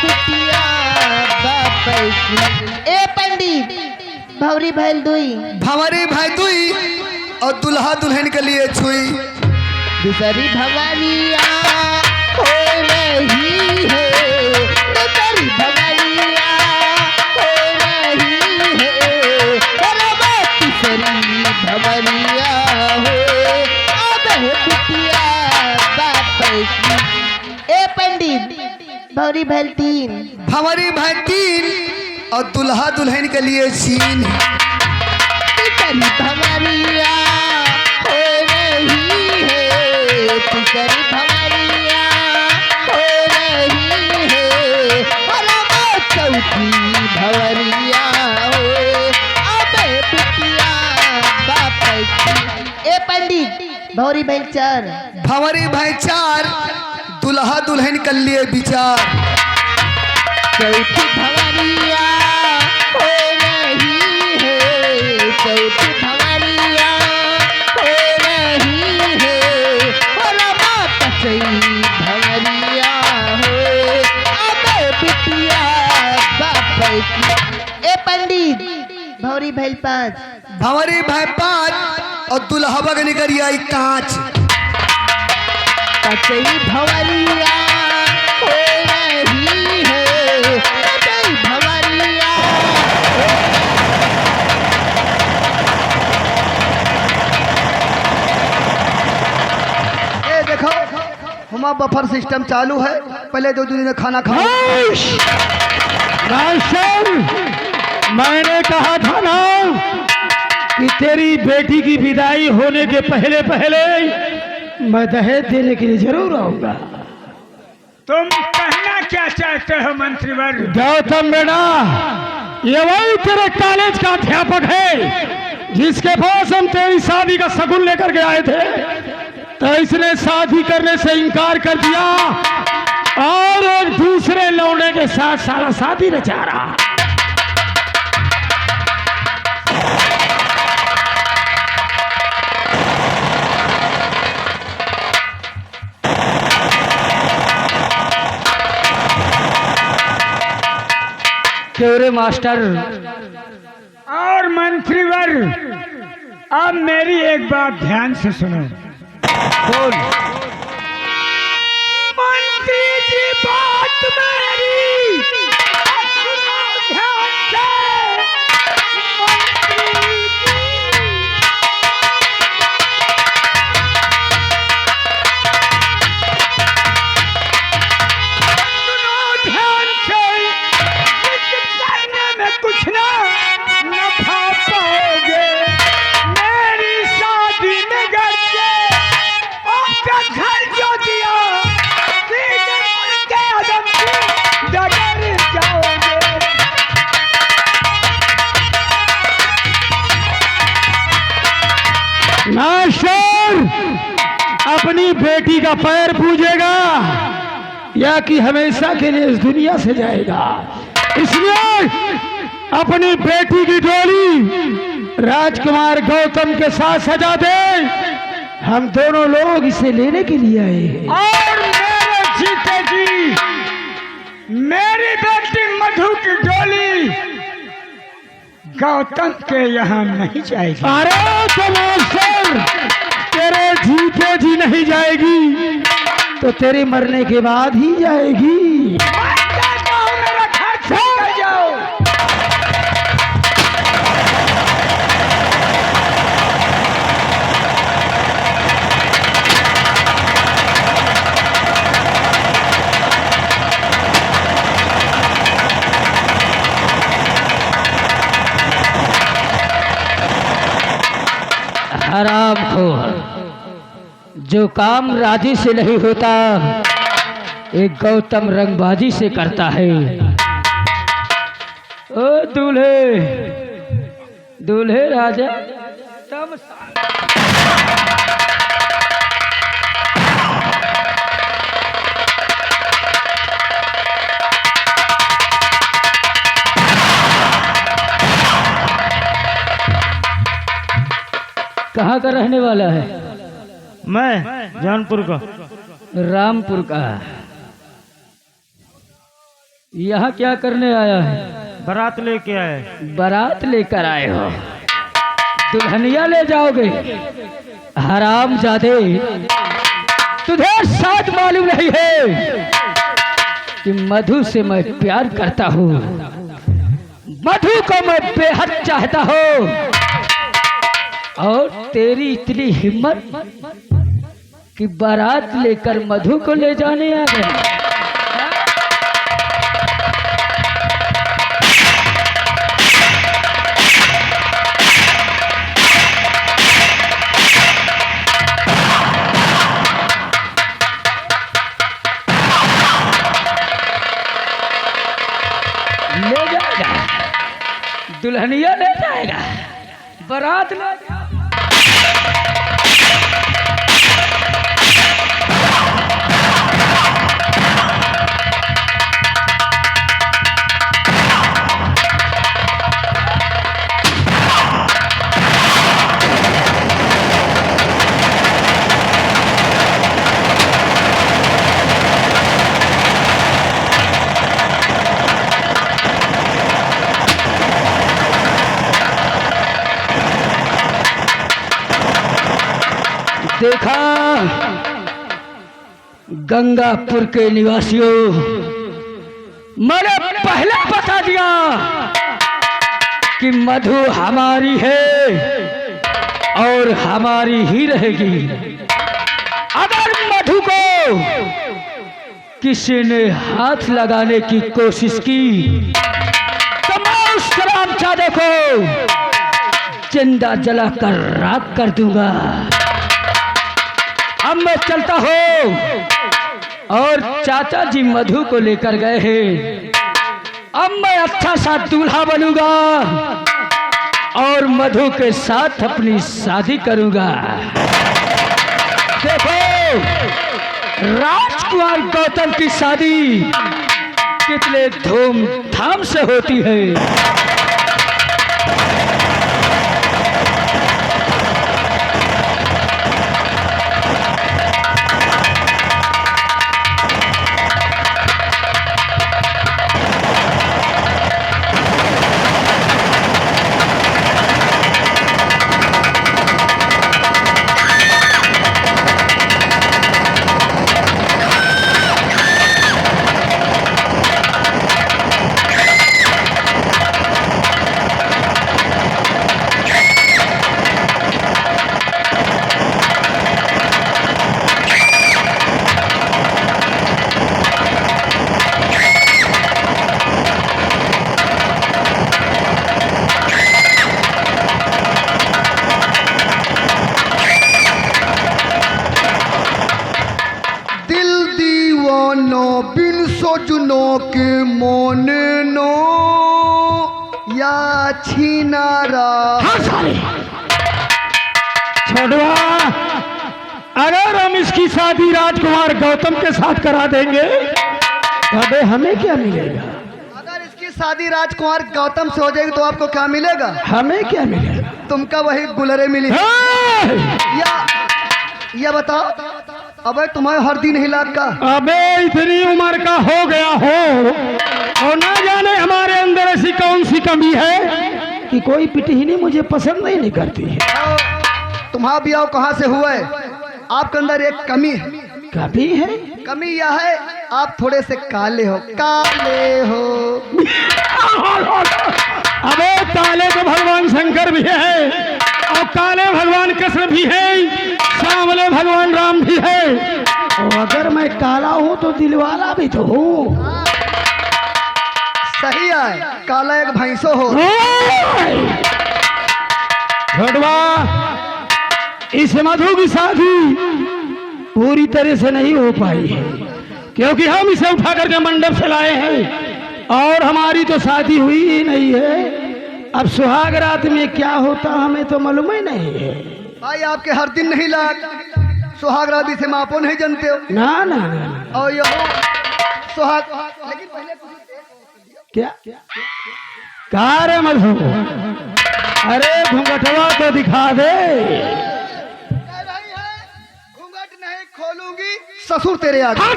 बिटिया बापै की। ए पंडित भौरी भैल दुई भंवरी भाई दुई और दुल्हा दुल्हन के लिए छुई। दूसरी भंवरिया हो रही है, दूसरी भंवरिया हो रही है, तीसरी भंवरिया हो अब बिटिया बापै की। ए पंडित भौरी भैल तीन भंवरी भाई तीन और दुल्हा दुल्हन के लिए सीन। तीसरी भंवरिया हो रही है, तीसरी भंवरिया हो रही है, चौथी भंवरिया हो अब बिटिया बापै की। ए पंडित भौरी भैल चार भंवरी भाई चार दुल्हा दुल्हन के लिए विचार। चौथी भंवरिया हो रही है, चौथी भंवरिया हो रही है, पांचवी भंवरिया हो अब बिटिया बापै की। ए पंडित भौरी भैल पांच भंवरी भाई पाँच और दुल्हा बगन करिया कांच। पांचवी भंवरिया हो रही है, पांचवी भंवरिया ए देखो हमारा बफर सिस्टम चालू है, पहले दो दिन खाना खाओ। मैंने कहा था ना कि तेरी बेटी की विदाई होने के पहले पहले मैं दहेज देने के लिए जरूर आऊंगा। तुम कहना क्या चाहते हो मंत्रीवर? गौतम बेटा, ये वही तेरे कॉलेज का अध्यापक है जिसके पास हम तेरी शादी का शगुन लेकर के आए थे, तो इसने शादी करने से इनकार कर दिया और एक दूसरे लौंडे के साथ सारा शादी रचा रहा। क्यों रे मास्टर? और मंत्रीवर अब मेरी एक बात ध्यान से सुनो। बोल। मंत्री जी बात मेरी सुनो ध्यान से। मंत्री सुनो ध्यान से, करने में कुछ ना नफा पाओगे। मेरी शादी में घर के आपका घर जो दिया, सीधे उनके आदम की डगर जाओगे। मास्टर अपनी बेटी का पैर पूजेगा या कि हमेशा के लिए इस दुनिया से जाएगा, इसलिए अपनी बेटी की डोली राजकुमार गौतम के साथ सजा दे। हम दोनों लोग इसे लेने के लिए आए हैं। और मेरे जीते जी मेरी बेटी मधु की डोली गौतम के यहाँ नहीं जाएगी। अरे तो मास्टर, तेरे जीते जी नहीं जाएगी तो तेरे मरने के बाद ही जाएगी। मेरा खर्च कर जाओ। हरामखोर, जो काम राजी से नहीं होता एक गौतम रंगबाजी से करता है। ओ दूल्हे, दूल्हे राजा तम कहाँ का रहने वाला है? मैं जौनपुर का। रामपुर का। यहाँ क्या करने आया है? बारात लेके आए। बारात लेकर आए हो, दुल्हनिया ले जाओगे? हराम जादे, तुझे शायद मालूम नहीं है कि मधु से मैं प्यार करता हूँ, मधु को मैं बेहद चाहता हूँ। और तेरी इतनी हिम्मत कि बारात लेकर मधु को ले जाने आ गए। ले जाएगा, दुल्हनिया ले जाएगा, बारात ले जाएगा। देखा गंगापुर के निवासियों, मैंने पहले बता दिया कि मधु हमारी है और हमारी ही रहेगी। अगर मधु को किसी ने हाथ लगाने की कोशिश की तो मैं उस रामचादे को जिंदा जलाकर राख कर दूंगा। अब मैं चलता हूँ, और चाचा जी मधु को लेकर गए हैं। अब मैं अच्छा सा दूल्हा बनूंगा और मधु के साथ अपनी शादी करूंगा। देखो राजकुमार गौतम की शादी कितने धूमधाम से होती है। बिन सोचनो के मोने नो या छीनारा। छोड़वा, अगर हम इसकी शादी राजकुमार गौतम के साथ करा देंगे तो हमें क्या मिलेगा? अगर इसकी शादी राजकुमार गौतम से हो जाएगी तो आपको क्या मिलेगा? हमें क्या मिलेगा? तुमका वही गुलरे मिली। या बताओ, अबे तुम्हें हर दिन हिला का। अबे इतनी उम्र का हो गया हो और ना जाने हमारे अंदर ऐसी कौन सी कमी है कि कोई पिटहीनी मुझे पसंद नहीं करती है। तुम्हारा ब्याह कहाँ से हुआ है? आपके अंदर एक कमी है। कमी है? कमी यह है आप थोड़े से काले हो। काले हो। अबे काले तो भगवान शंकर भी है और काले भगवान कृष्ण भी है, सांवले भगवान राम भी है। और अगर मैं काला हूँ तो दिलवाला भी तो हूँ। सही है, काला एक भैंसो हो। छोड़वा, इस मधु की शादी पूरी तरह से नहीं हो पाई है क्योंकि हम इसे उठा करके मंडप से लाए हैं और हमारी तो शादी हुई ही नहीं है। अब सुहाग रात में क्या होता हमें तो मालूम ही नहीं है। भाई आपके हर दिन नहीं लाग, सुहाग रात से मापो नहीं जानते हो। ना ना ना। और यह सुहाग, लेकिन पहले क्या कहा रे मधु? अरे घूंघटवा तो दिखा दे। घूंघट नहीं खोलूंगी, ससुर तेरे आगे।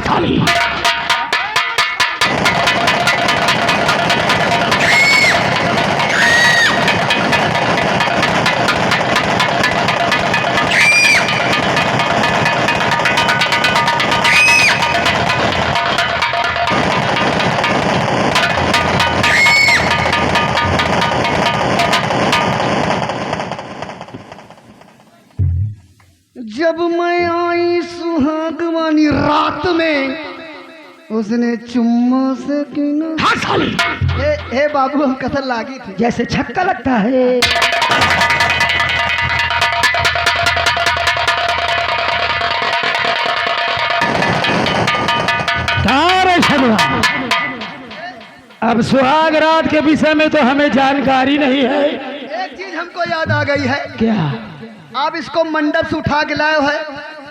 उसने चुम्मो से की ना हाँ साली, ए बाबू हम कथन लागी थी। जैसे छक्का लगता है। तारे शर्मा, अब सुहाग रात के विषय में तो हमें जानकारी नहीं है। एक चीज हमको याद आ गई है। क्या? आप इसको मंडप से उठा के लाए है,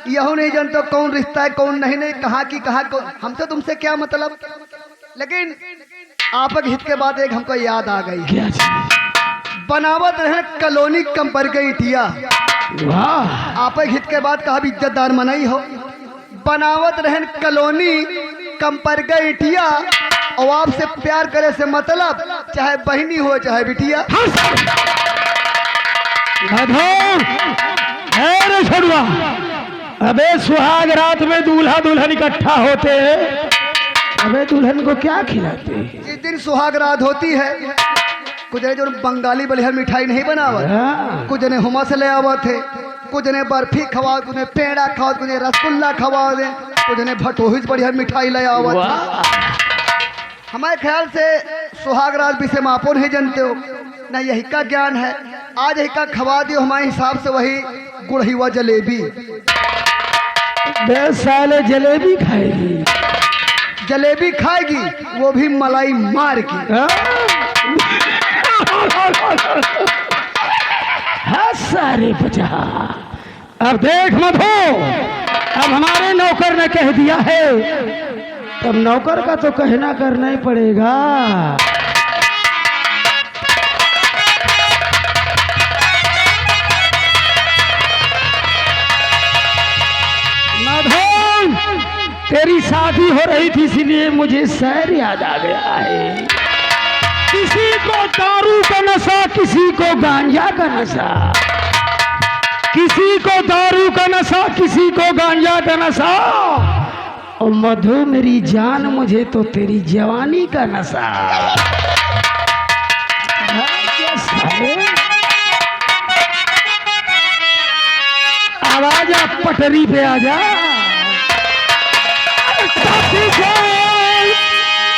यहू नहीं जानते कौन रिश्ता है कौन नहीं, नहीं कहाँ की कहाँ को, हमसे तुमसे क्या मतलब। लेकिन आपक हित के बाद एक हमको याद आ गई। क्या चीज? बनावत रहे कॉलोनी कंपर के इटिया। वाह, आपक हित के बाद कहा भी इज्जतदार मनाई हो। बनावत रहे कॉलोनी कंपर के इटिया, और आपसे प्यार करे से मतलब चाहे बहनी हो चाहे बिटिया। अरे छोड़वा, अबे सुहाग रात में दूल्हा दुल्हन इकट्ठा होते हैं, अबे दुल्हन को क्या खिलाते हैं? जिस दिन सुहाग रात होती है, कुछ ने जो बंगाली बलिहर मिठाई नहीं बनावत, हाँ। कुछ ने हुमा से ले आवत है, कुछ ने बर्फी खवा, कुछ ने पेड़ा खाओ, कुछ ने रसगुल्ला खवा दे, कुछ ने भटोही बढ़िया मिठाई ले आवत। हमारे ख्याल से सुहाग रात विषय में आपो नहीं जानते हो, ना यही का ज्ञान है। आज यही का खवा दियो, हमारे हिसाब से वही गुड़ हुआ जलेबी। बे साले जलेबी खाएगी, जलेबी खाएगी वो भी मलाई मार की। हाँ? हाँ सारे बचा। अब देख मत हो, अब हमारे नौकर ने कह दिया है, तब नौकर का तो कहना करना ही पड़ेगा। माधव, तेरी शादी हो रही थी इसीलिए मुझे शहर याद आ गया है। किसी को दारू का नशा, किसी को गांजा का नशा, किसी को दारू का नशा, किसी को गांजा का नशा, और मधु मेरी जान मुझे तो तेरी जवानी का नशा। आवाज आप पटरी पे आ जा।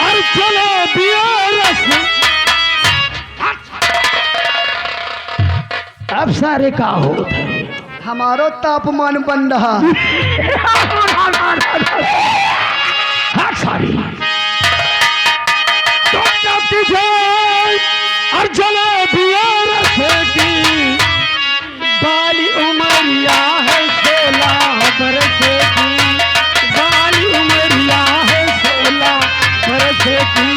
और चलो अब सारे का होता है, हमारो तापमान बन रहा। हाँ सारी और चलो की बाली उमरिया है 16 बरस की, बाली उमरिया है 16 बरस की।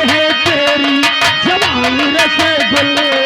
है तेरी जवानी रसगुल्ला।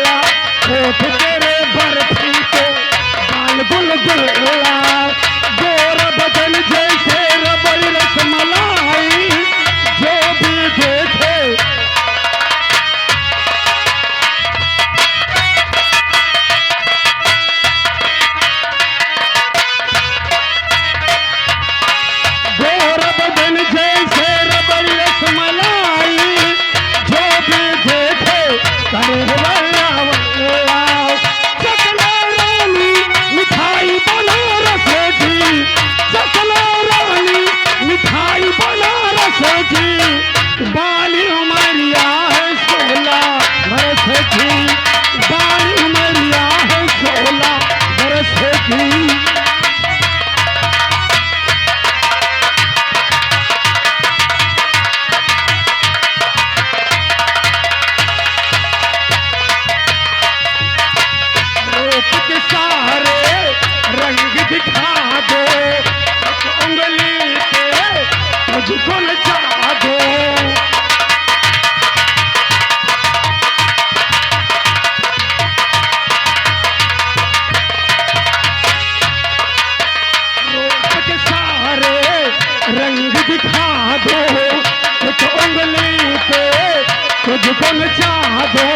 तुझको न चाह दो। रूप के सारे रंग दिखा दो, कुछ उंगली पे तुझको न चाह दो।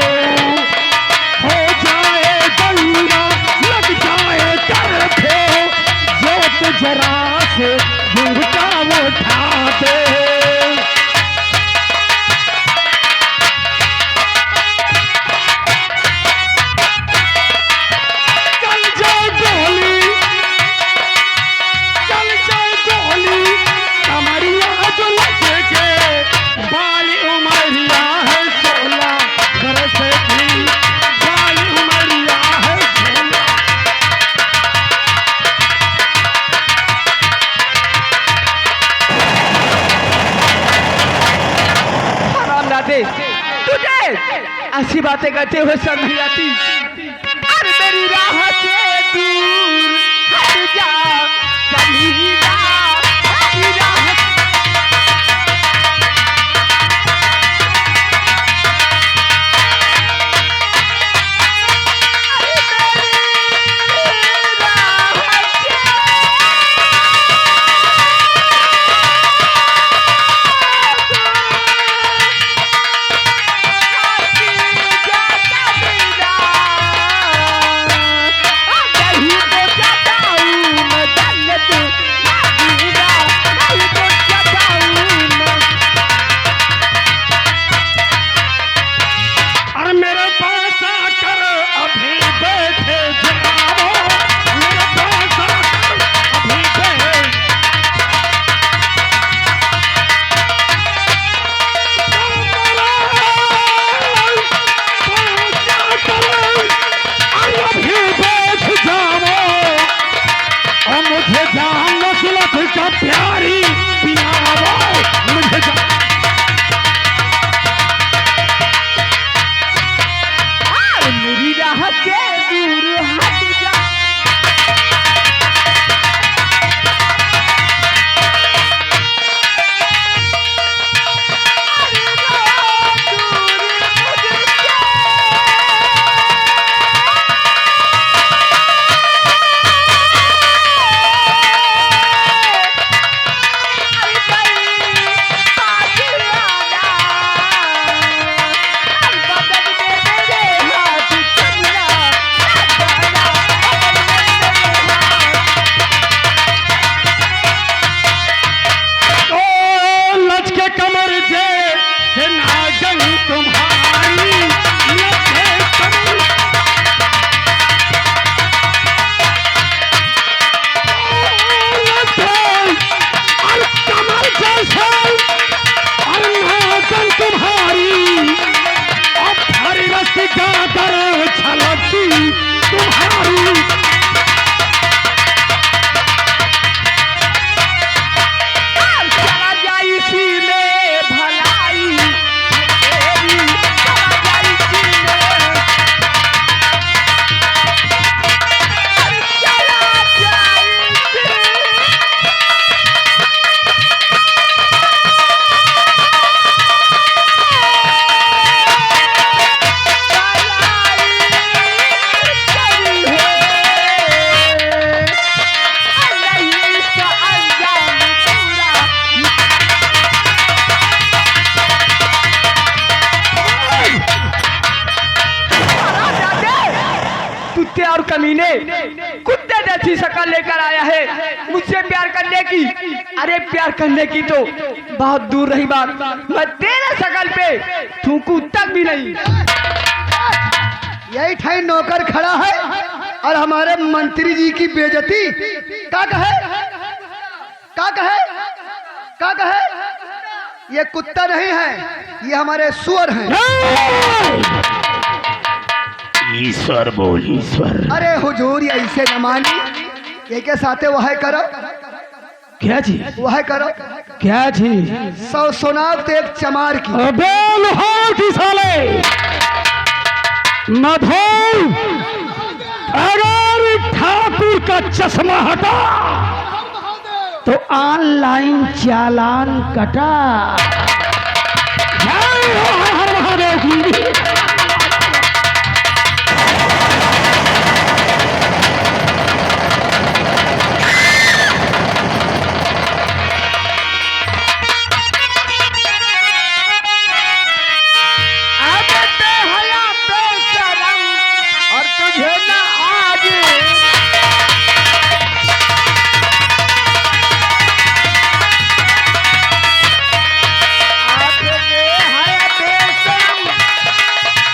हो जाए गंगा लग जाए तरफे, जोत जरा से घुंघटा उठा दे। चल जाए गोली, चल जाए गोली, कमरिया जो लचे के, बाली उमरिया है 16 बरस की, बाली उमरिया है 16। हराम दादे, तुझे ऐसी बातें करते हुए शर्म नहीं आती? अरे मेरी राह से दूर हट जा, चली जा मेरी राह से। अरे मेरे पास आकर अभी बैठे जाओ, मेरे पास आकर अभी बैठे। अभी बैठ जाओ और मुझे जान नस्लत का प्यारी पिलाओ, मुझे मेरी राह से दूर हट जा। और कमीने कुत्ते जैसी शक्ल लेकर आया है मुझसे प्यार करने की। अरे प्यार करने की तो बहुत दूर रही बात, मैं तेरे शक्ल पे थूकू तक भी नहीं। यही ठाई नौकर खड़ा है और हमारे मंत्री जी की बेइज्जती का कहे, का कहे, का कहे। ये कुत्ता नहीं है, ये हमारे सुअर हैं। ईश्वर बोल ईश्वर। अरे हुजूर ये ऐसे न मानी, ये के साथे वह करो। क्या जी? वह करो क्या जी? 100 सोनाब तो एक चमार की। अबे लोहार की साले मधो, अगर ठाकुर का चश्मा हटा तो ऑनलाइन चालान कटा। जय हो हर हर महादेव की। और तुझे ना आज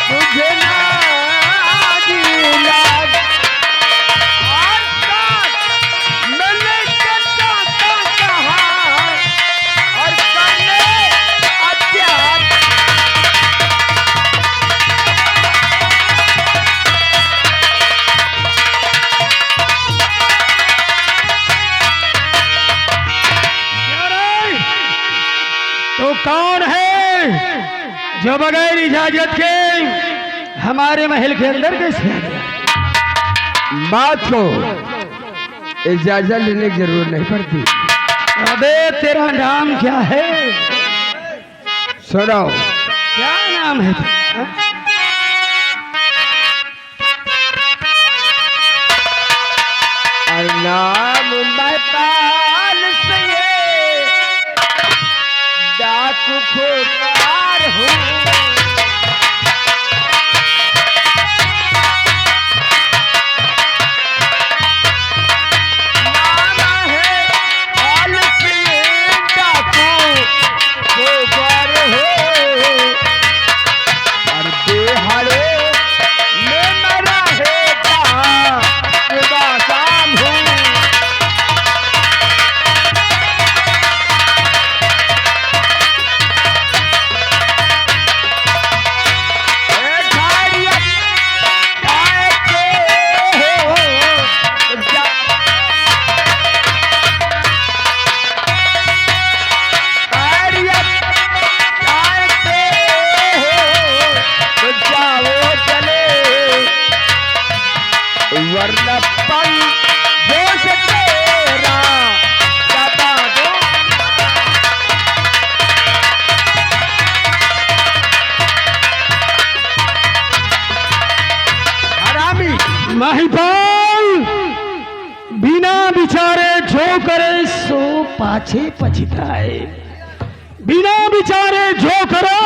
तुझे ना आज लाज और साथ मैंने कहा और करने अत्याचार। तो कौन है जो बगैर इजाजत के हमारे महल के अंदर कैसे आ गया? बात को इजाजत लेने की जरूरत नहीं पड़ती। अबे तेरा नाम क्या है? सुनो, क्या नाम है तेरा? नाम महताल से डाकू खुदार हूँ। नाम है हाल से डाकू खुदार हूँ। और बेहारे में मरा है बासाम हूँ। वर्णपन जोश तेरा दबा दो। हरामी महिपाल बिना विचारे जो करे सो पाछे पछताए। बिना विचारे जो करे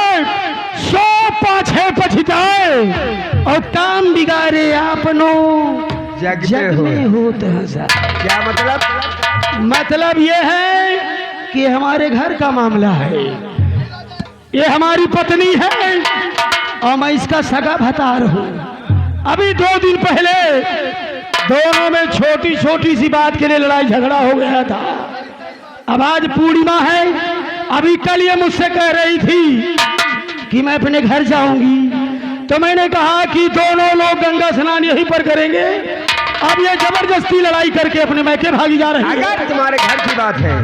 सो पाछे पछताए। और काम बिगाड़े आपनो जगने होते हैं सर। क्या मतलब? मतलब ये है कि हमारे घर का मामला है। ये हमारी पत्नी है और मैं इसका सगा भतार हूँ। अभी 2 दिन पहले दोनों में छोटी छोटी सी बात के लिए लड़ाई झगड़ा हो गया था। अब आज पूर्णिमा है। अभी कल ये मुझसे कह रही थी कि मैं अपने घर जाऊंगी, तो मैंने कहा कि दोनों लोग गंगा स्नान यहीं पर करेंगे। अब ये जबरदस्ती लड़ाई करके अपने मैके भागी जा रहे हैं। अगर तुम्हारे घर की बात है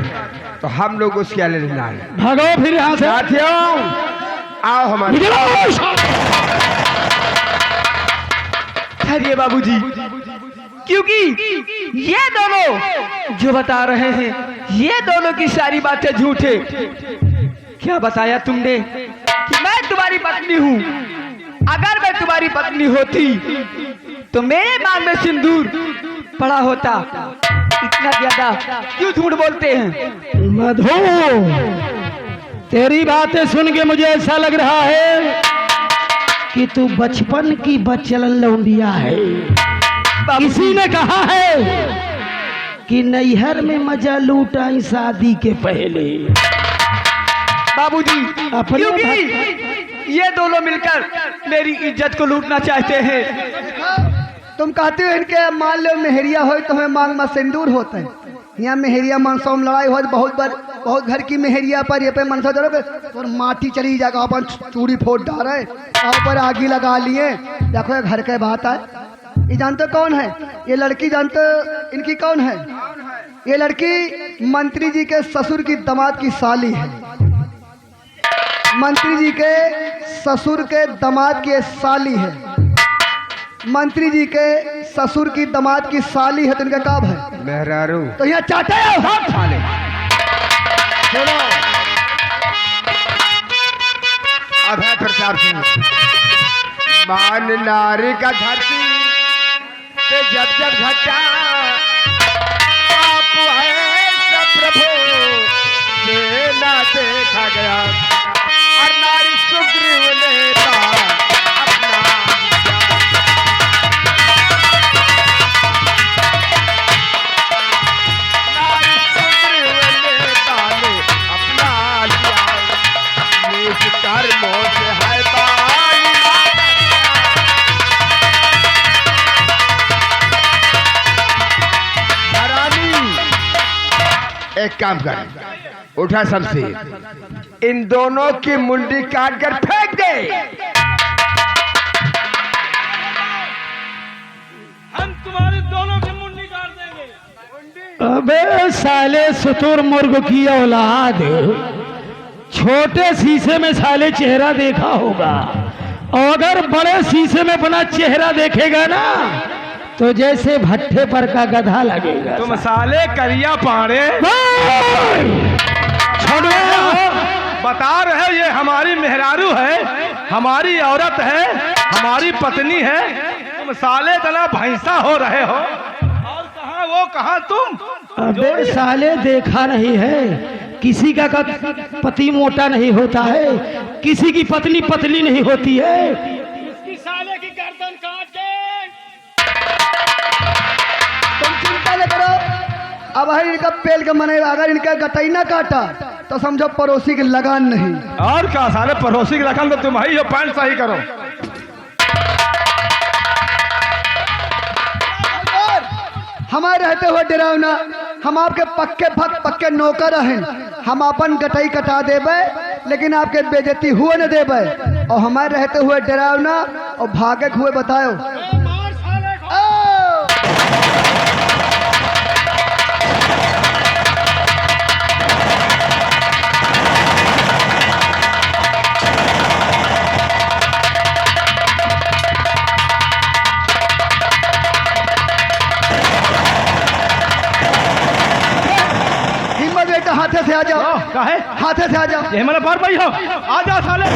तो हम लोग उसके आले लेना है। भागो फिर यहाँ से। साथियों आओ हमारे। ठहरिए बाबूजी, क्योंकि ये दोनों जो बता रहे हैं ये दोनों की सारी बातें झूठ है। क्या बताया तुमने कि मैं तुम्हारी पत्नी हूँ? अगर मैं तुम्हारी पत्नी होती तो मेरे मांग में सिंदूर पड़ा होता। इतना ज्यादा क्यों झूठ बोलते हैं? मधु, तेरी बातें सुन के मुझे ऐसा लग रहा है कि तू बचपन की बचलन लौंडिया है। किसी ने कहा है कि नैहर में मजा लूटा शादी के पहले। बाबूजी, क्योंकि ये दोनों मिलकर मेरी इज्जत को लूटना चाहते हैं। तुम कहते हो इनके मान लो मेहरिया हो तो हमें मांग में सिंदूर होता है। यहाँ मेहरिया मनसों में लड़ाई हो बहुत घर की मेहरिया पर ये पे मनसा जरो तो माटी चली जाएगा। अपन चूड़ी फोड़ डाल रहे पर आगी लगा लिए। देखो ये घर के बात है। ये जानते कौन है ये लड़की? जानते इनकी कौन है? ये लड़की मंत्री जी के ससुर की दामाद की साली है। मंत्री जी के ससुर के दामाद की साली है। मंत्री जी के ससुर की दामाद की साली है तो इनका काम है मेहरारू तो यहाँ चाहते हो सब साले सुनो अभय प्रताप सिंह मान नारी का धरती पे जब जब घटा आप है सब प्रभु से ना देखा गया और नारी सुग्रीव लेता अपना नारी सुग्रीव लेता ने अपना लिया नीच कर्मों से है बाई एक काम कर उठा शमशीर इन दोनों की मुंडी काट कर फेंक दे हम तुम्हारी दोनों की मुंडी काट देंगे। अबे साले सुतुर मुर्ग की औलाद, छोटे शीशे में साले चेहरा देखा होगा और अगर बड़े शीशे में अपना चेहरा देखेगा ना तो जैसे भट्ठे पर का गधा लगेगा। तुम साले करिया पाड़े छोड़ो, बता रहे ये हमारी मेहरारू है, हमारी औरत है, हमारी पत्नी है। तुम साले तना भैंसा हो रहे हो और कहाँ वो कहाँ तुम। अबे साले देखा नहीं है किसी का पति मोटा नहीं होता है, किसी की पत्नी पतली नहीं होती है। इसकी साले की गर्दन काट दे। तुम चिंता न करो, अब है इनका पेल के मने, अगर इनका गटई ना काटा तो समझो पड़ोसी की लगान नहीं। और क्या साले पड़ोसी की रकम तो तुम ही हो, पैंट सही करो। हमारे रहते हुए डरावना, हम आपके पक्के भक्त पक्के नौकर हैं। हम अपन गटई कटा देबे लेकिन आपके बेइज्जती हुए न देबे, और हमारे रहते हुए डरावना और भागे हुए बताओ। हिम्मत बेटा हाथे से आ जाओ, काहे हाथे से आ जाओ। ये हमारा बार भाई हो, आ जा साले।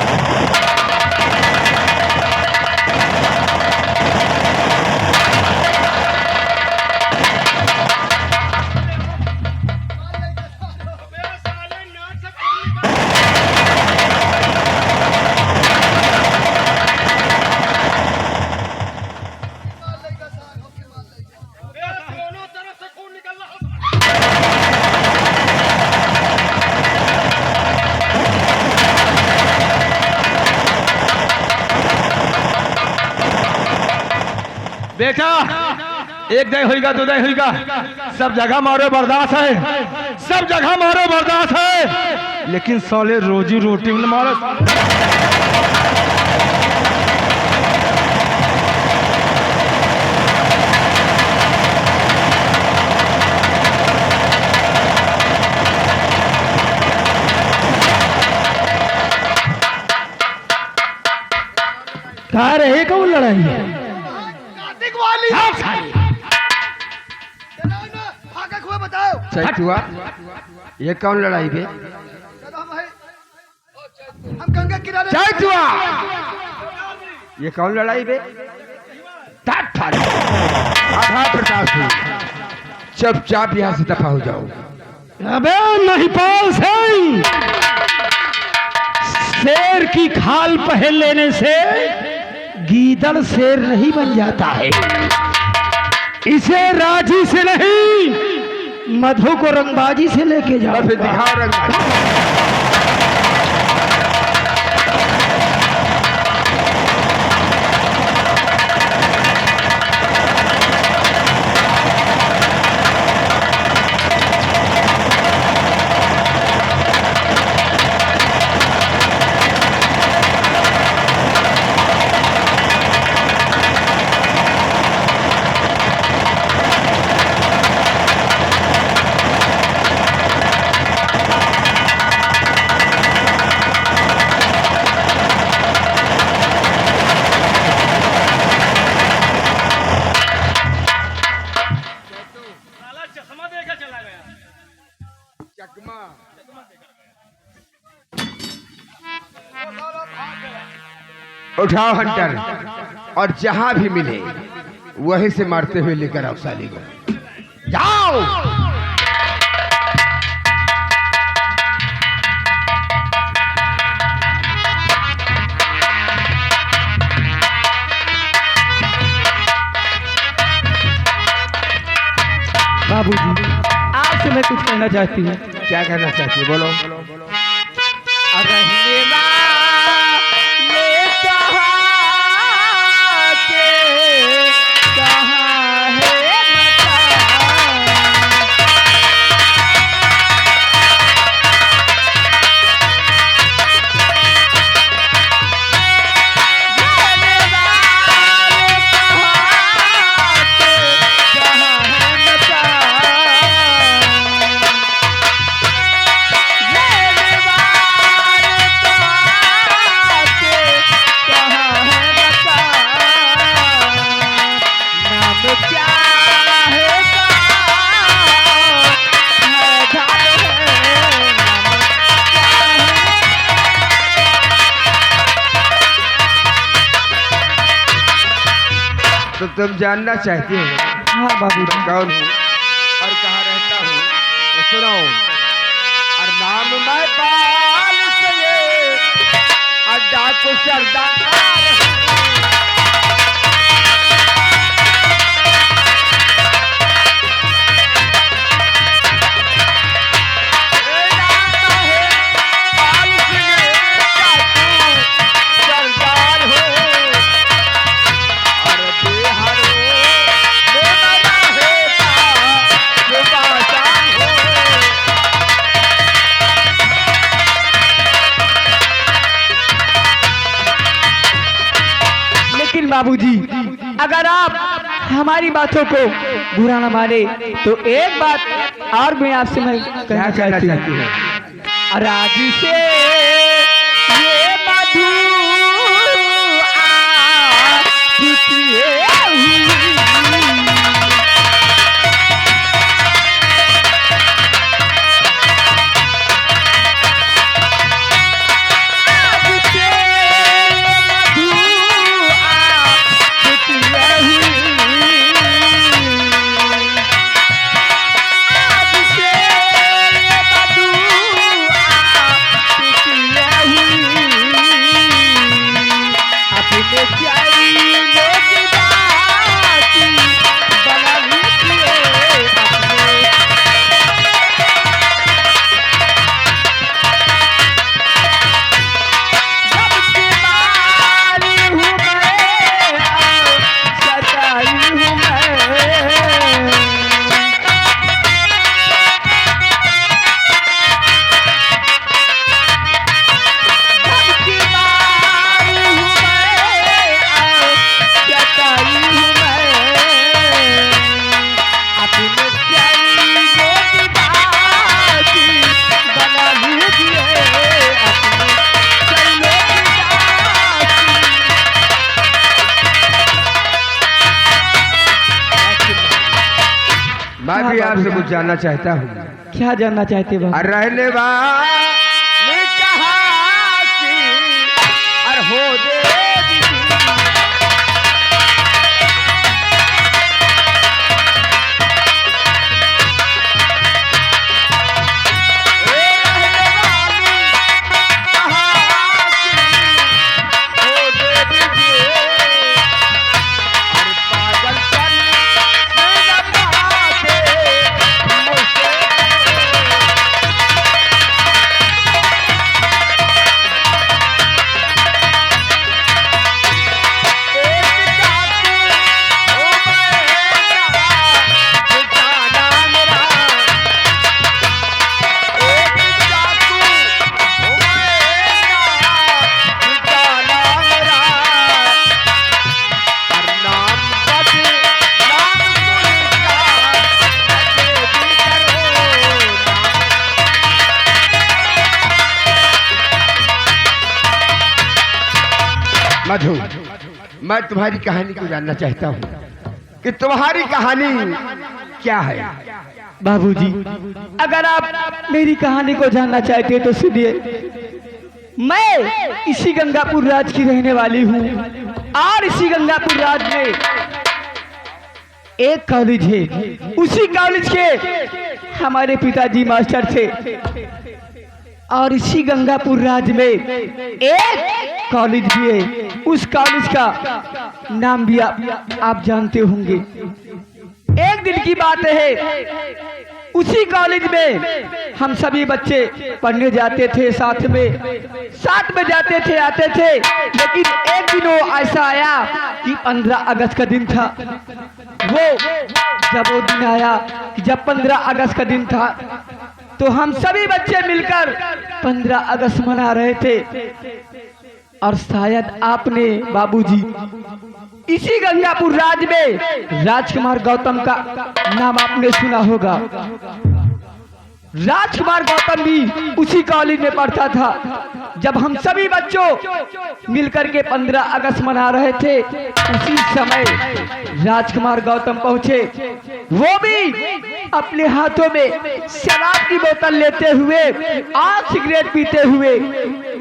बेटा एक दय होगा दो दय होगा, सब जगह मारो बर्दाश्त है, सब जगह मारो बर्दाश्त है, लेकिन साले रोजी रोटी में मारो। कहा रहे कौन लड़ाई है? चैतुआ ये कौन लड़ाई बे? हम गंगा किनारे चैतुआ ये कौन लड़ाई बे? तात फाड़ आधा प्रताप सिंह चुपचाप यहाँ से दफा हो जाओ। अबे महिपाल सिंह, शेर की खाल पहन लेने से गीदड़ शेर नहीं बन जाता है। इसे राजी से नहीं मधु को रंगबाजी से लेके जाओ। फिर दिखाओ रंगबाजी। उठाओ हंटर और जहां भी मिले वहीं से मारते हुए लेकर आओ साली को। जाओ। बाबूजी आपसे मैं कुछ कहना चाहती हूँ। क्या कहना चाहती है बोलो। रहने वाले कहाँ के कहाँ है मकान। रहने वाले कहाँ के कहाँ है मकान। रहने वाले कहाँ के कहाँ है मकान। नाम क्या है घर है नाम तो तुम जानना चाहती हो हाँ बाबूजी कौन हूँ और कहाँ रहता हूँ तो सुनो। और नाम मैं पाल से अड्डा को सरदार हूँ। लेकिन बाबूजी अगर आप हमारी बातों को बुरा न माने तो एक बात और मैं आपसे मैं कहना चाहती हूँ। और आज से ये मधु मैं भी आपसे कुछ जानना चाहता हूँ। क्या जानना चाहते हो? और रहने वाले कहाँ की और हो दे मधु, मैं तुम्हारी कहानी को जानना चाहता हूँ कि तुम्हारी कहानी क्या है। बाबूजी अगर आप मेरी कहानी को जानना चाहते हैं तो सुनिए। मैं इसी गंगापुर राज की रहने वाली हूँ और इसी गंगापुर राज में एक कॉलेज है। उसी कॉलेज के हमारे पिताजी मास्टर थे और इसी गंगापुर राज में एक कॉलेज भी है। उस कॉलेज का नाम भी आप जानते होंगे। एक दिन की बात है, उसी कॉलेज में हम सभी बच्चे पढ़ने जाते थे, साथ में जाते थे, आते थे। लेकिन एक दिन वो ऐसा आया कि 15 अगस्त का दिन था। जब वो दिन आया कि जब 15 अगस्त का दिन था तो हम सभी बच्चे मिलकर 15 अगस्त मना रहे थे। और शायद आपने बाबूजी इसी गंगापुर राज में राजकुमार गौतम का नाम आपने सुना होगा। राजकुमार गौतम भी उसी कॉलेज में पढ़ता था। जब हम सभी बच्चों मिलकर के 15 अगस्त मना रहे थे, उसी समय राजकुमार गौतम पहुंचे। वो भी अपने हाथों में शराब की बोतल लेते हुए और सिगरेट पीते हुए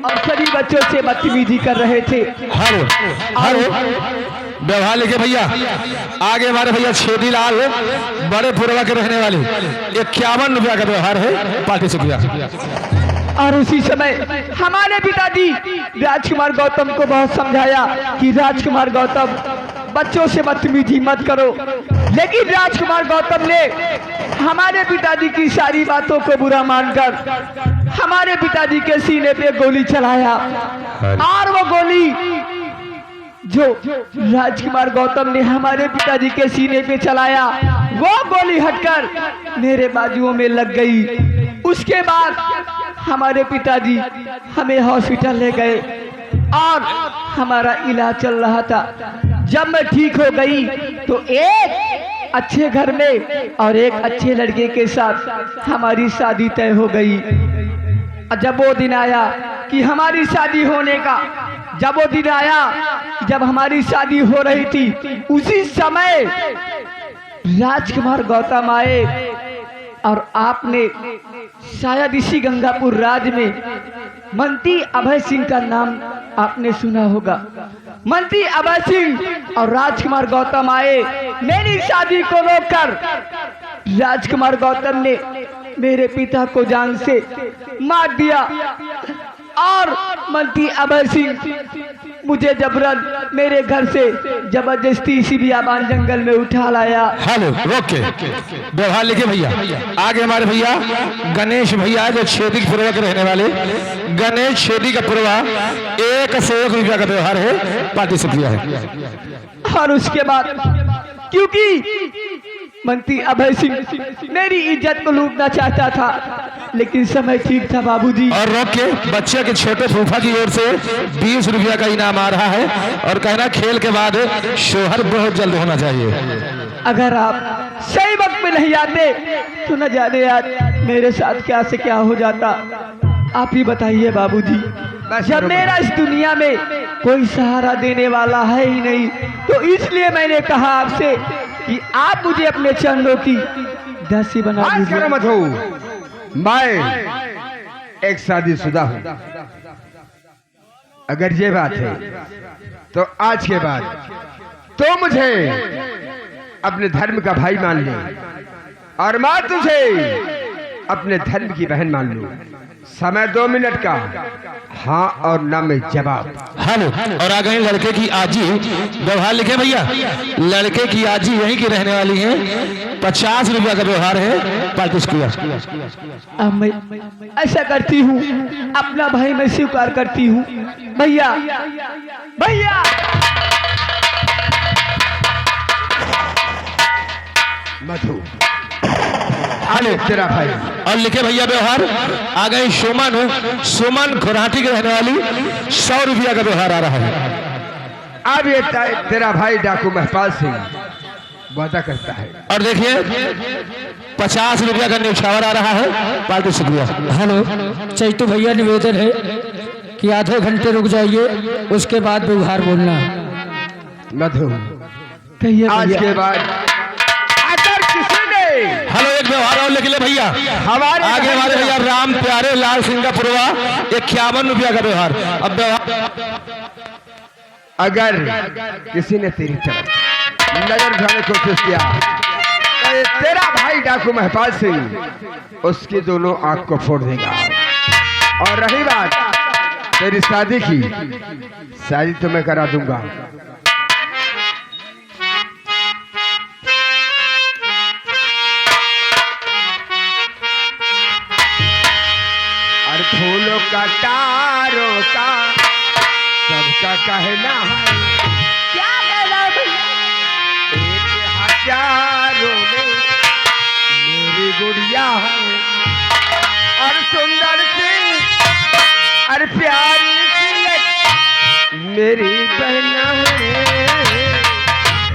और सभी बच्चों से बदतमीजी कर रहे थे। व्यवहार लेके भैया आगे हमारे भैया छेदीलाल बड़े पुरवा के रहने वाले 51 रुपया का व्यवहार है, पार्टी से किया। और उसी समय हमारे पिताजी राजकुमार गौतम को बहुत समझाया कि राजकुमार गौतम बच्चों से बदतमीजी मत करो। लेकिन राजकुमार गौतम ने हमारे पिताजी की सारी बातों को बुरा मानकर हमारे पिताजी के सीने पे गोली चलाया। और वो गोली जो राजकुमार गौतम ने हमारे पिताजी के सीने पे चलाया, वो गोली हटकर मेरे बाजुओं में लग गई। उसके बाद हमारे पिताजी हमें हॉस्पिटल ले गए और हमारा इलाज चल रहा था। जब मैं ठीक हो गई तो एक अच्छे घर में और एक अच्छे लड़के के साथ हमारी शादी तय हो गई। जब वो दिन आया कि हमारी शादी होने का, जब वो दिन आया जब हमारी शादी हो रही थी, उसी समय राजकुमार गौतम आए और आपने शायद इसी गंगापुर राज में मंत्री अभय सिंह का नाम आपने सुना होगा। मंत्री अभय सिंह और राजकुमार गौतम आए। मेरी शादी को रोककर राजकुमार गौतम ने मेरे पिता को जान से मार दिया और मंत्री अभय सिंह मुझे जबरन मेरे घर से जबरदस्ती इसी बियाबान जंगल में उठा लाया। हेलो ओके व्यवहार लिखे भैया आगे हमारे भैया गणेश भैया जो छेदी के पुरवा के रहने वाले गणेश छेदी का पुरवा 1 से 1 रुपया का व्यवहार है, पार्टी से किया है। और उसके बाद क्योंकि मंत्री अभय सिंह मेरी इज्जत को लूटना चाहता था, लेकिन समय ठीक था बाबूजी। और रोक के बच्चे के छोटे फूफा की ओर से 20 रुपया का इनाम आ रहा है और कहना खेल के बाद शोहर बहुत जल्द होना चाहिए। अगर आप सही वक्त में नहीं आते तो न जाने आज मेरे साथ क्या से क्या हो जाता। आप ही बताइए बाबूजी। जब मेरा इस दुनिया में कोई सहारा देने वाला है ही नहीं, तो इसलिए मैंने कहा आपसे कि आप मुझे अपने चरणों की दासी बना दीजिए। मत हो, मैं एक शादीशुदा हूँ। अगर ये बात है तो आज के बाद तो मुझे अपने धर्म का भाई मान ले और मैं तुझे अपने धर्म की बहन मान लूं। समय 2 मिनट का, हाँ और ना में जवाब। हेलो और आ गए लड़के की आजी। व्यवहार लिखे भैया लड़के की आजी यहीं की रहने वाली है, 50 रुपया का व्यवहार है, पार्टी किया। अब मैं ऐसा करती हूँ, अपना भाई मैं स्वीकार करती हूँ। भैया भैया मधु अरे तेरा भाई। और लिखे भैया व्यवहार आ गए सुमन खुराटी के रहने वाली 100 रुपया का व्यवहार आ रहा है। अब ये तेरा भाई डाकू महपाल सिंह वादा करता है। और देखिए 50 रुपया का न्यौछावर आ रहा है, पार्टी शुक्रिया। हेलो चैतू भैया निवेदन है कि आधे घंटे रुक जाइए, उसके बाद व्यवहार बोलना। मधु कहिए आज भैया। के बाद अगर किसी ने हेलो एक व्यवहार और लिख ले भैया हमारे आगे हमारे भैया राम प्यारे लाल सिंह का पुरवा 51 रुपया का व्यवहार। अब व्यवहार अगर किसी ने तेरी तरफ नजर उठाने की कोशिश किया तो ये तेरा भाई डाकू महपाल सिंह उसकी दोनों आंख को फोड़ देगा। और रही बात तेरी शादी की, शादी तो मैं करा दूंगा। और फूलों का तारों का सबका कहना है, क्या कहना है भैया? एक हजारों में मेरी गुड़िया है और सुंदर सी और प्यारी सी एक मेरी बहना है।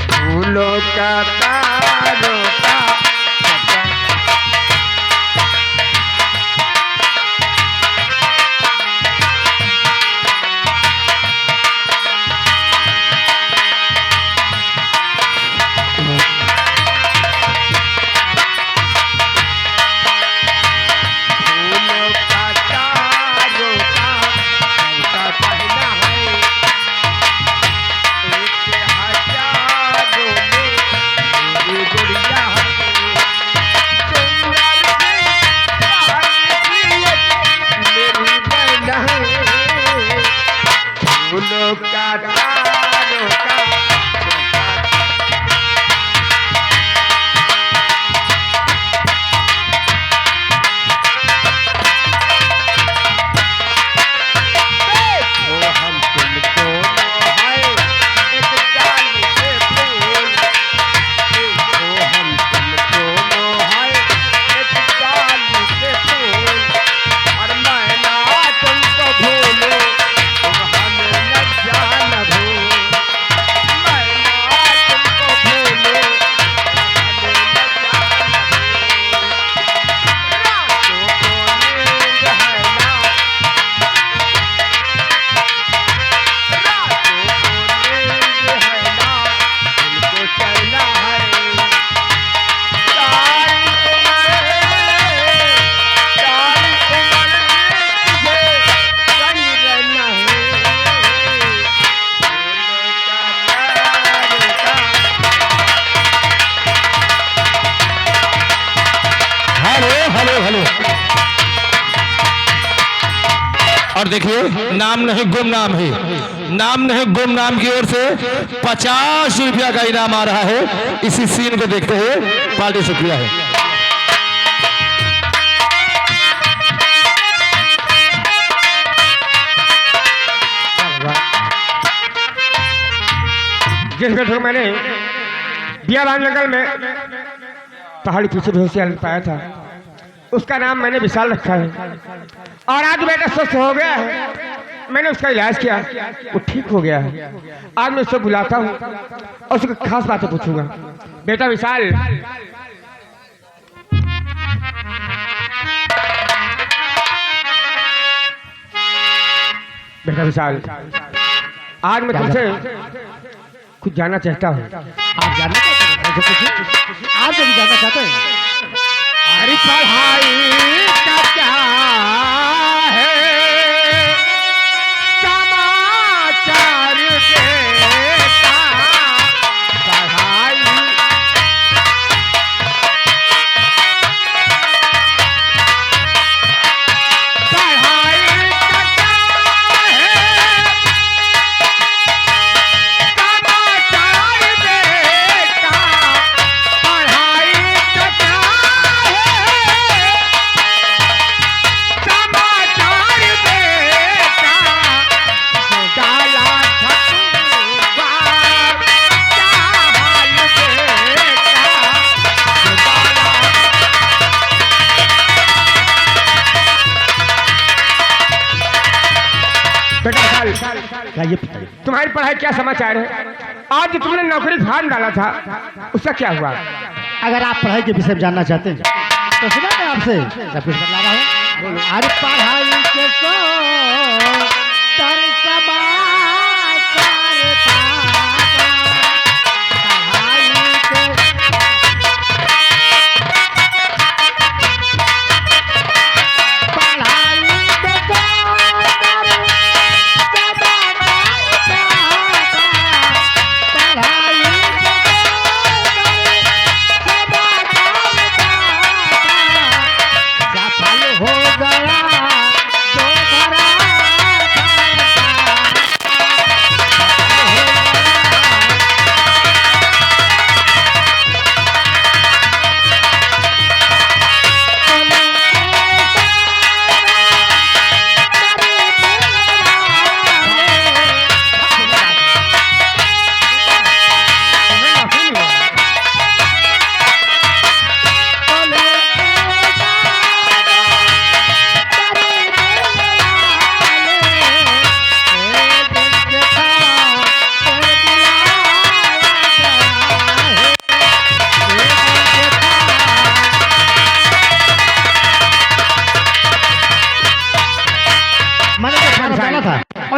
फूलों का तारों का और देखिए नाम नहीं गुमनाम है, नाम नहीं गुमनाम की ओर से 50 रुपया का इनाम आ रहा है। इसी सीन को देखते हुए पार्टी शुक्रिया है। जिस बेटे मैंने बियाबान जंगल में पहाड़ी पीछे बेहोशी हालत पाया था, उसका नाम मैंने विशाल रखा है। और आज बेटा स्वस्थ हो गया है, मैंने उसका इलाज किया, वो ठीक हो गया है। आज मैं उससे बुलाता हूँ और उसकी खास बातें पूछूंगा। बेटा विशाल, बेटा विशाल, आज मैं तुमसे कुछ जानना चाहता हूँ। आप जानना चाहते हैं? आप जो भी जानना चाहते हैं। अरे पढ़ाई का क्या है समाचार देता, पढ़ाई पढ़ाई का क्या है समाचार देता, पढ़ाई का क्या है समाचार देता, जो डाला ठकुआर क्या हाल देता, जो डाला बेटा ये तुम्हारी पढ़ाई क्या समाचार है? आज जो तुमने नौकरी फार्म डाला था उसका क्या हुआ? अगर आप पढ़ाई के विषय में जानना चाहते हैं तो सुना मैं आपसे सब कुछ बतला रहा हूँ। अरे पढ़ाई के सो तर समाचार पाता, पढ़ाई के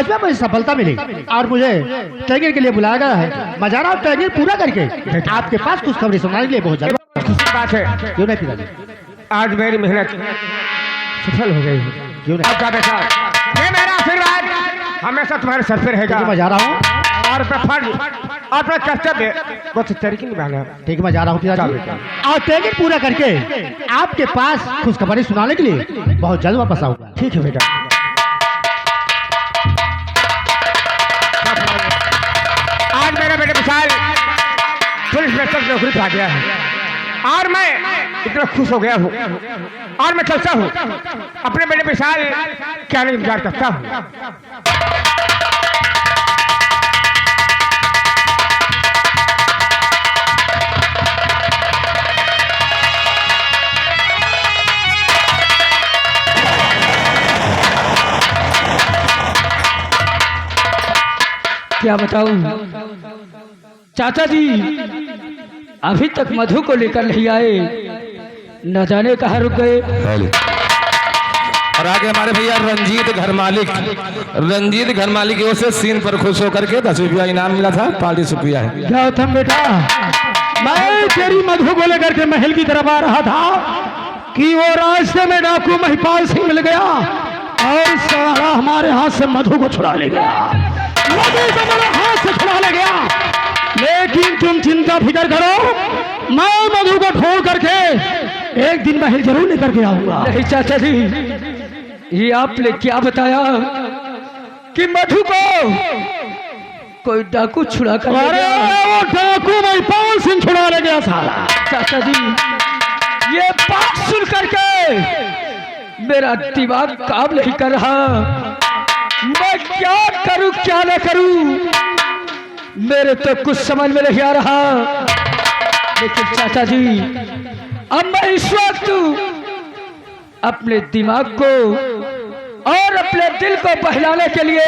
उसमें मुझे सफलता मिली और मुझे ट्रेनिंग के लिए बुलाया गया है। मैं जा रहा हूँ ट्रेनिंग पूरा करके आपके पास कुछ खबरें सुनाने के लिए बहुत ज्यादा खुशी की बात है। क्यों नहीं पिताजी? आज मेरी मेहनत सफल हो गई है। क्यों नहीं? आपका बेटा ये मेरा आशीर्वाद हमेशा तुम्हारे सर पे रहेगा। मैं जा रहा हूँ और अपना फर्ज अपना कर्तव्य कुछ तरीके निभाना। ठीक है मैं जा रहा हूँ पिताजी और ट्रेनिंग पूरा करके आपके पास खुशखबरी सुनाने के लिए बहुत जल्द वापस आऊंगा। ठीक है बेटा। आज मेरा बेटा विशाल पुलिस में तक नौकरी पा गया है और मैं इतना खुश हो गया हूँ और मैं चलता हूँ अपने बेटे विशाल क्या नहीं इंतजार करता हूँ। क्या बताऊं चाचा जी, अभी तक मधु को लेकर नहीं आए, न जाने कहाँ रुक गए। और आगे हमारे भैया रंजीत घर मालिक की ओर से सीन पर खुश होकर के 10 रुपया इनाम मिला था, 40 रुपया है। गौतम बेटा, मैं तेरी मधु को लेकर के महल की तरफ आ रहा था कि वो रास्ते में डाकू महिपाल सिंह मिल गया और सारा हमारे हाथ से मधु को छुड़ा ले गया, मधु को मेरे हाथ से छुड़ा ले गया। लेकिन तुम चिंता फिकर करो, मैं मधु को ढूंढ करके एक दिन महल जरूर लेकर के आऊंगा। नहीं चाचा जी, ये आपने क्या बताया कि मधु को कोई डाकू छुड़ा कर ले अरे गया? वो डाकू महिपाल सिंह छुड़ा ले गया साला। चाचा जी, ये बात सुन करके मेरा दिमाग काम नहीं कर रहा। मैं क्या करूं क्या न करूं, मेरे तो कुछ समझ में नहीं आ रहा। लेकिन चाचा जी, अब मैं इस वक्त अपने दिमाग को और अपने दिल को बहलाने के लिए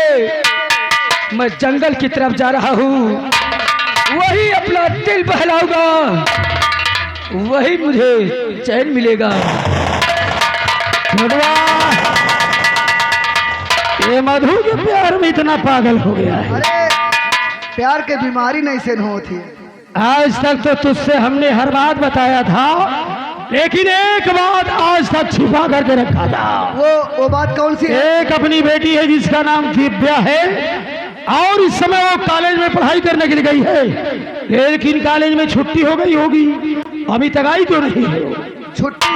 मैं जंगल की तरफ जा रहा हूँ। वही अपना दिल बहलाऊंगा, वही मुझे चैन मिलेगा। ये मधु के प्यार में इतना पागल हो गया है। अरे प्यार के बीमारी नहीं से होती है। आज तक तो तुझसे हमने हर बात बताया था, लेकिन एक बात आज तक छिपा करके रखा था। वो बात कौन सी है? एक अपनी बेटी है जिसका नाम दिव्या है और इस समय वो कॉलेज में पढ़ाई करने के लिए गई है, लेकिन कॉलेज में छुट्टी हो गई होगी, अभी तक आई क्यों नहीं है? छुट्टी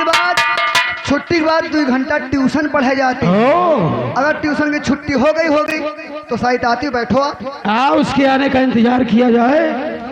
के बाद 2 घंटा ट्यूशन पढ़े जाती है। अगर ट्यूशन की छुट्टी हो गई तो शायद आती, बैठो आप। उसके आने का इंतजार किया जाए।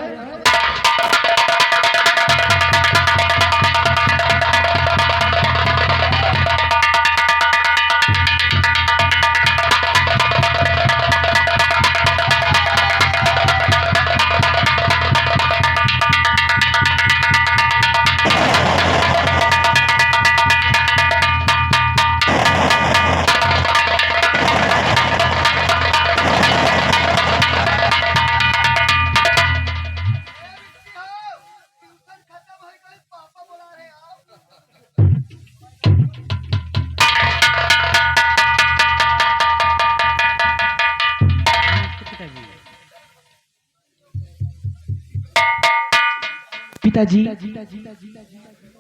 पिताजी,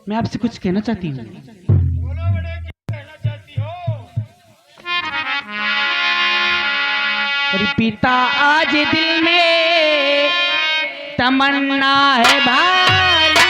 मैं आपसे कुछ कहना चाहती हूँ। पिता, आज दिल में तमन्ना है भारी,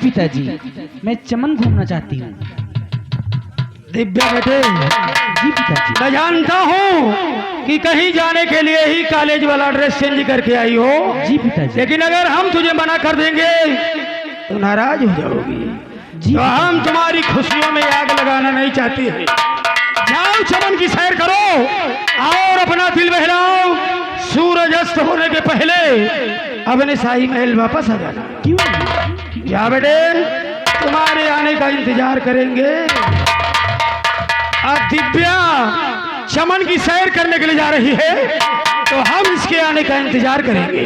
पिताजी, मैं चमन घूमना चाहती हूँ। दिव्या बेटे, जी पिताजी। मैं जानता हूँ कि कहीं जाने के लिए ही कॉलेज वाला ड्रेस चेंज करके आई हो। जी पिताजी। लेकिन अगर हम तुझे मना कर देंगे तो नाराज हो जाओगी। जी तो हम तुम्हारी खुशियों में आग लगाना नहीं चाहते हैं। जाओ चमन की सैर करो और अपना दिल बहलाओ। सूरज अस्त होने के पहले अपने शाही महल वापस आ जाना। क्यों? क्या बेटे, तुम्हारे आने का इंतजार करेंगे। अब दिव्या चमन की सैर करने के लिए जा रही है तो हम इसके आने का इंतजार करेंगे।